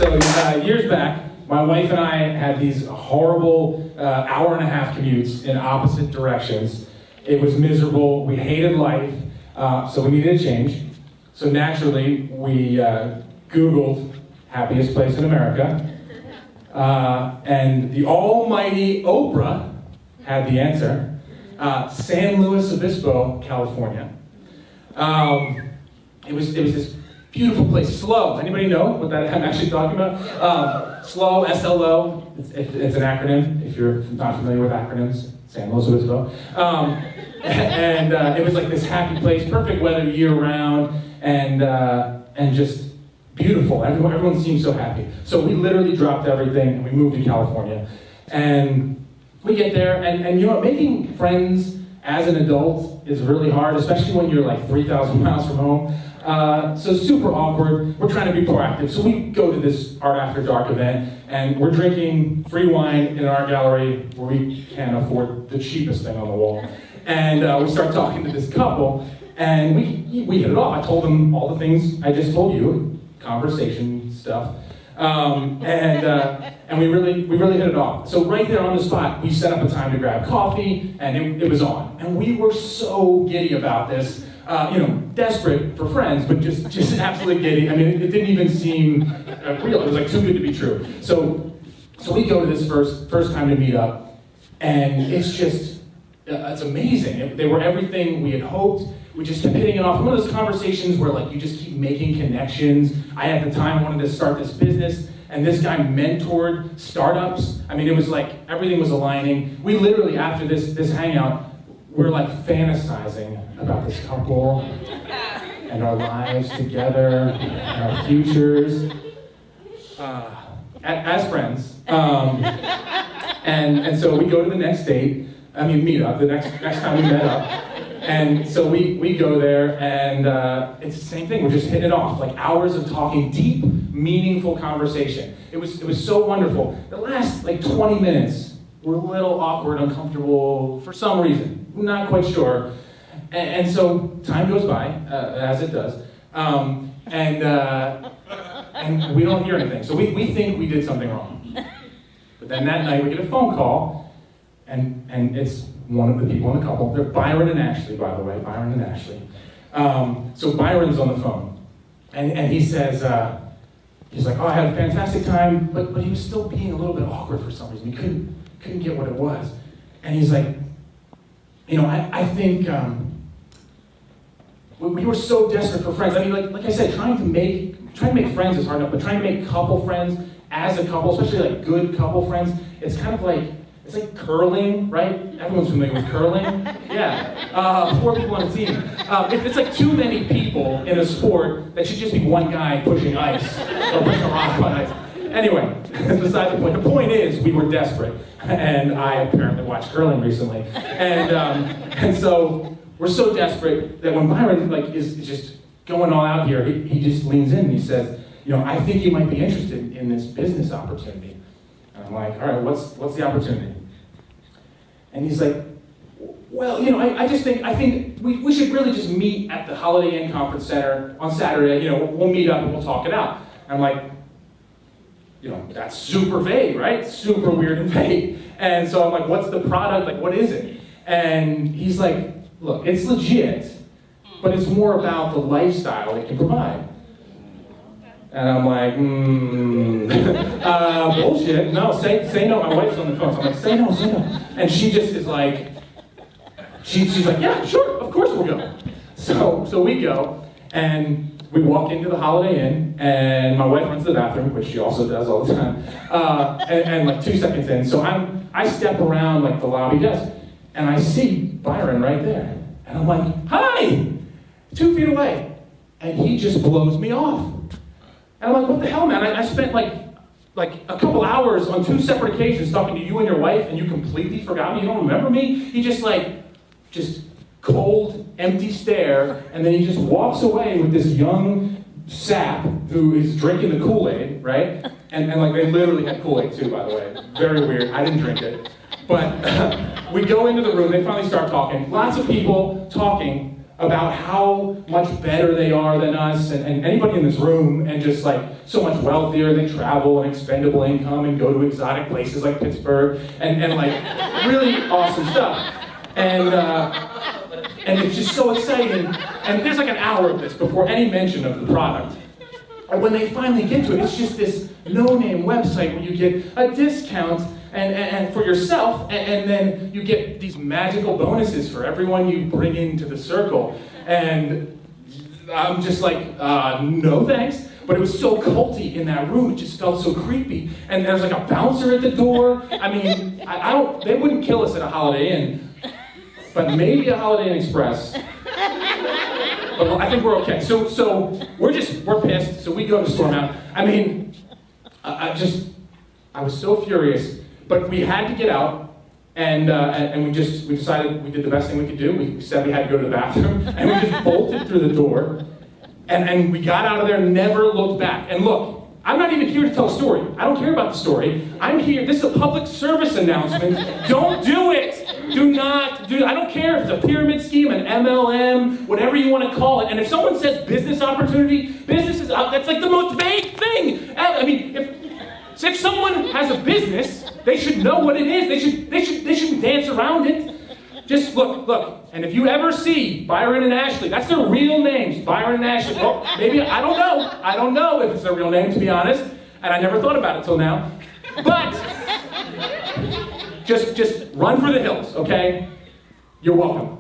So years back, my wife and I had these horrible hour-and-a-half commutes in opposite directions. It was miserable. We hated life, so we needed a change. So naturally, we Googled happiest place in America, and the almighty Oprah had the answer. San Luis Obispo, California. It was this beautiful place. SLO. Anybody know what that I'm actually talking about? SLO, S-L-O. It's an acronym. If you're not familiar with acronyms, San Luis Obispo. And it was like this happy place, perfect weather year round, and just beautiful. Everyone seemed so happy. So we literally dropped everything and we moved to California. And we get there, and you know what, making friends as an adult is really hard, especially when you're like 3,000 miles from home. So super awkward. We're trying to be proactive. So we go to this Art After Dark event, and we're drinking free wine in an art gallery where we can't afford the cheapest thing on the wall. And we start talking to this couple, and we hit it off. I told them all the things I just told you, conversation stuff. And we really hit it off. So right there on the spot, we set up a time to grab coffee, and it was on. And we were so giddy about this, desperate for friends, but just absolutely giddy. I mean, it didn't even seem real. It was like too good to be true. So we go to this first time to meet up, and it's just, it's amazing. They were everything we had hoped. We just kept hitting it off. One of those conversations where like you just keep making connections. I at the time wanted to start this business, and this guy mentored startups. I mean, it was like everything was aligning. We literally, after this hangout, we're like fantasizing about this couple and our lives together and our futures as friends. And so we go to the next date. Meet up. The next time we met up. And so we go there, and it's the same thing. We're just hitting it off, like hours of talking, deep, meaningful conversation. It was so wonderful. The last like 20 minutes were a little awkward, uncomfortable for some reason. Not quite sure. And so time goes by, as it does, and we don't hear anything. So we think we did something wrong. But then that night we get a phone call, and it's one of the people in the couple. They're Byron and Ashley, by the way, Byron and Ashley. So Byron's on the phone, and he says, he's like, oh, I had a fantastic time, but he was still being a little bit awkward for some reason. He couldn't get what it was. And he's like, I think we were so desperate for friends. I mean, like I said, trying to make friends is hard enough, but trying to make couple friends as a couple, especially like good couple friends, it's kind of like, it's like curling, right? Everyone's familiar with curling. Yeah, 4 people on a team. It's like too many people in a sport that should just be one guy pushing ice or pushing a rock on ice. Anyway, that's beside the point. The point is, we were desperate, and I apparently watched curling recently, and so we're so desperate that when Byron is just going all out here, he just leans in and he says, I think you might be interested in this business opportunity. And I'm like, all right, what's the opportunity? And he's like, well, I think we should really just meet at the Holiday Inn Conference Center on Saturday. We'll meet up and we'll talk it out. And I'm like, that's super vague, right? Super weird and vague. And so I'm like, what's the product? Like, what is it? And he's like, look, it's legit, but it's more about the lifestyle it can provide. And I'm like, bullshit. No, say no. My wife's on the phone. So I'm like, say no. And she just is like, she's like, yeah, sure, of course we'll go. So we go, and we walk into the Holiday Inn, and my wife runs to the bathroom, which she also does all the time. And like 2 seconds in, so I step around like the lobby desk, and I see Byron right there. And I'm like, hi, 2 feet away. And he just blows me off. And I'm like, what the hell, man? I spent like a couple hours on 2 separate occasions talking to you and your wife, and you completely forgot me? You don't remember me? He just cold, empty stare, and then he just walks away with this young sap who is drinking the Kool-Aid, right? And like they literally had Kool-Aid too, by the way. Very weird. I didn't drink it. But we go into the room, they finally start talking. Lots of people talking about how much better they are than us, and anybody in this room, and just like so much wealthier. They travel and expendable income and go to exotic places like Pittsburgh, and like really awesome stuff. And it's just so exciting. And there's like an hour of this before any mention of the product. And when they finally get to it, it's just this no-name website where you get a discount and for yourself, and then you get these magical bonuses for everyone you bring into the circle. And I'm just like, no thanks. But it was so culty in that room, it just felt so creepy. And there's like a bouncer at the door. I mean, they wouldn't kill us at a Holiday Inn, but maybe a Holiday Inn Express. But I think we're okay. So we're pissed. So we go to storm out. I mean, I was so furious, but we had to get out, and we decided we did the best thing we could do. We said we had to go to the bathroom, and we just bolted through the door, and we got out of there, never looked back. And look, I'm not even here to tell a story. I don't care about the story. I'm here, this is a public service announcement. Don't do it. Do not do it. I don't care if it's a pyramid scheme, an MLM, whatever you want to call it. And if someone says business opportunity, business is that's like the most vague thing. I mean, if someone has a business, they should know what it is. They shouldn't dance around it. Just look. And if you ever see Byron and Ashley, that's their real names, Byron and Ashley. Well, maybe, I don't know if it's their real name, to be honest. And I never thought about it till now. But just run for the hills, okay? You're welcome.